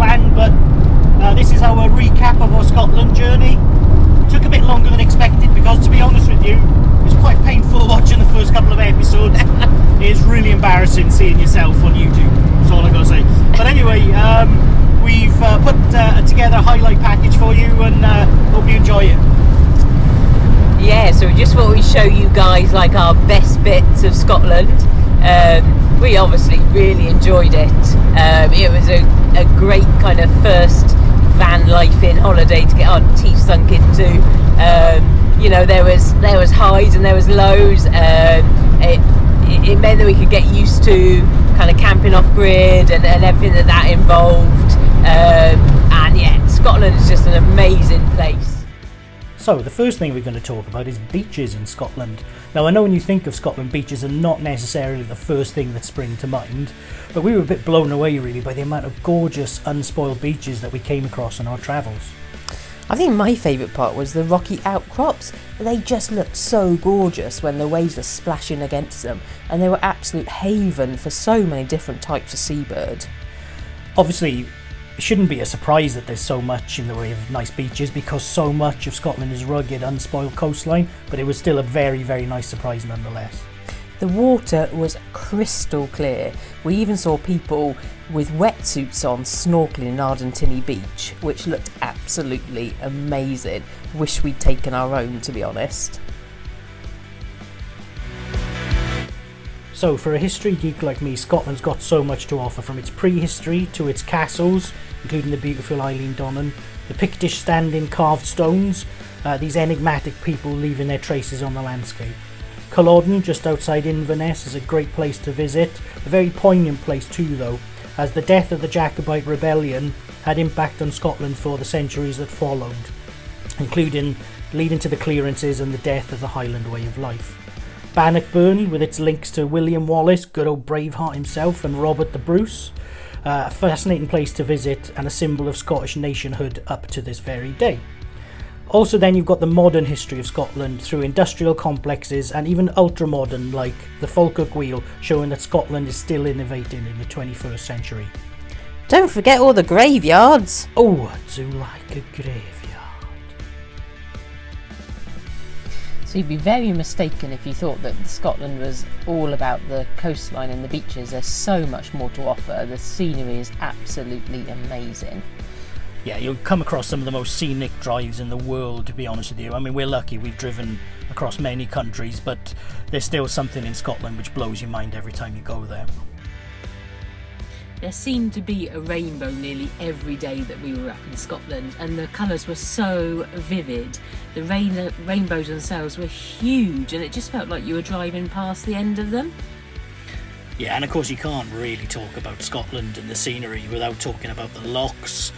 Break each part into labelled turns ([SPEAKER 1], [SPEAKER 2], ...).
[SPEAKER 1] planned, but this is our recap of our Scotland journey. Took a bit longer than expected because, to be honest with you, it's quite painful watching the first couple of episodes. It's really embarrassing seeing yourself on YouTube. That's all I gotta say. But anyway, we've put together a highlight package for you, and hope you enjoy it.
[SPEAKER 2] Yeah, so we just thought we'd show you guys like our best bits of Scotland. We obviously really enjoyed it. It was a great kind of first van life in holiday to get our teeth sunk into. You know, there was highs and there was lows. It meant that we could get used to kind of camping off grid and everything that involved. And yeah, Scotland is just an amazing place.
[SPEAKER 1] So the first thing we're going to talk about is beaches in Scotland. Now I know when you think of Scotland, beaches are not necessarily the first thing that spring to mind, but we were a bit blown away really by the amount of gorgeous unspoiled beaches that we came across on our travels.
[SPEAKER 2] I think my favourite part was the rocky outcrops. They just looked so gorgeous when the waves were splashing against them, and they were absolute haven for so many different types of seabird.
[SPEAKER 1] Obviously, it shouldn't be a surprise that there's so much in the way of nice beaches because so much of Scotland is rugged, unspoiled coastline, but it was still a very, very nice surprise nonetheless.
[SPEAKER 2] The water was crystal clear. We even saw people with wetsuits on snorkeling in Ardentini Beach, which looked absolutely amazing. Wish we'd taken our own, to be honest.
[SPEAKER 1] So for a history geek like me, Scotland's got so much to offer, from its prehistory to its castles, including the beautiful Eilean Donan, the Pictish standing carved stones, these enigmatic people leaving their traces on the landscape. Culloden, just outside Inverness, is a great place to visit, a very poignant place too though, as the death of the Jacobite rebellion had impact on Scotland for the centuries that followed, including leading to the clearances and the death of the Highland way of life. Bannockburn, with its links to William Wallace, good old Braveheart himself, and Robert the Bruce, a fascinating place to visit and a symbol of Scottish nationhood up to this very day. Also then you've got the modern history of Scotland through industrial complexes and even ultra-modern like the Falkirk Wheel, showing that Scotland is still innovating in the 21st century.
[SPEAKER 2] Don't forget all the graveyards!
[SPEAKER 1] Oh, I do like a graveyard.
[SPEAKER 2] So you'd be very mistaken if you thought that Scotland was all about the coastline and the beaches. There's so much more to offer. The scenery is absolutely amazing.
[SPEAKER 1] Yeah, you'll come across some of the most scenic drives in the world, to be honest with you. I mean, we're lucky, we've driven across many countries, but there's still something in Scotland which blows your mind every time you go there.
[SPEAKER 3] There seemed to be a rainbow nearly every day that we were up in Scotland, and the colours were so vivid. The rainbows themselves were huge, and it just felt like you were driving past the end of them.
[SPEAKER 1] Yeah, and of course you can't really talk about Scotland and the scenery without talking about the lochs.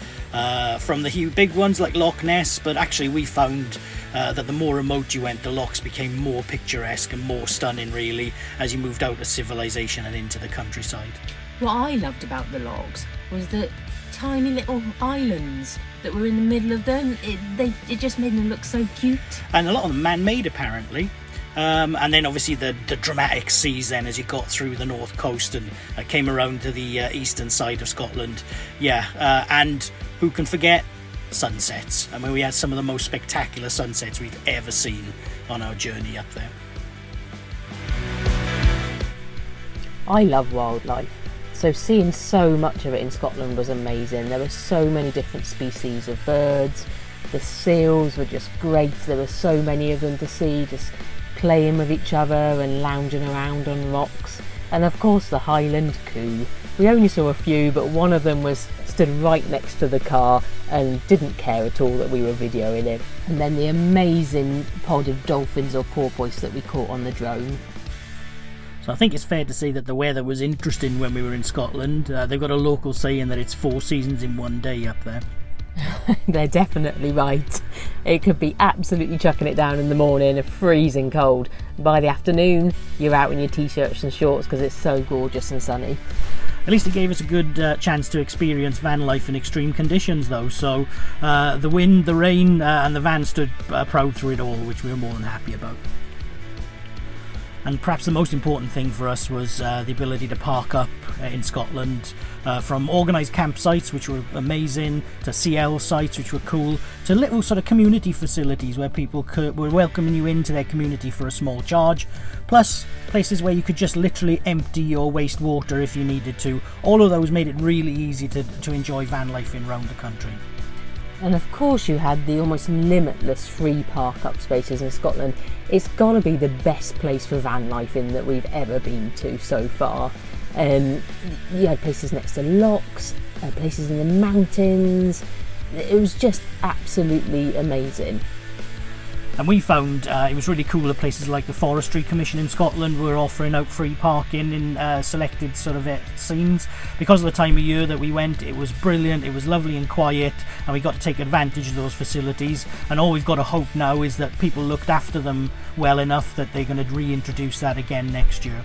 [SPEAKER 1] From the big ones like Loch Ness, but actually we found that the more remote you went, the lochs became more picturesque and more stunning really as you moved out of civilization and into the countryside.
[SPEAKER 3] What I loved about the lochs was the tiny little islands that were in the middle of them. It just made them look so cute.
[SPEAKER 1] And a lot of them man-made apparently. And then obviously the dramatic seas then as you got through the north coast and came around to the eastern side of Scotland. Yeah, and who can forget sunsets? I mean, we had some of the most spectacular sunsets we've ever seen on our journey up there.
[SPEAKER 2] I love wildlife, so seeing so much of it in Scotland was amazing. There were so many different species of birds. The seals were just great. There were so many of them to see, just playing with each other and lounging around on rocks. And of course the Highland coo. We only saw a few, but one of them stood right next to the car and didn't care at all that we were videoing it. And then the amazing pod of dolphins or porpoise that we caught on the drone.
[SPEAKER 1] So I think it's fair to say that the weather was interesting when we were in Scotland. They've got a local saying that it's 4 seasons in one day up there.
[SPEAKER 2] They're definitely right. It could be absolutely chucking it down in the morning, freezing cold. By the afternoon, you're out in your t-shirts and shorts because it's so gorgeous and sunny.
[SPEAKER 1] At least it gave us a good chance to experience van life in extreme conditions though. So the wind, the rain and the van stood proud through it all, which we were more than happy about. And perhaps the most important thing for us was the ability to park up in Scotland, from organised campsites, which were amazing, to CL sites, which were cool, to little sort of community facilities where people were welcoming you into their community for a small charge, plus places where you could just literally empty your wastewater if you needed to. All of those made it really easy to enjoy van life in around the country.
[SPEAKER 3] And of course you had the almost limitless free park-up spaces in Scotland. It's got to be the best place for van life in that we've ever been to so far. You had places next to locks, places in the mountains. It was just absolutely amazing.
[SPEAKER 1] And we found it was really cool at places like the Forestry Commission in Scotland were offering out free parking in selected sort of scenes. Because of the time of year that we went, it was brilliant, it was lovely and quiet, and we got to take advantage of those facilities. And all we've got to hope now is that people looked after them well enough that they're going to reintroduce that again next year.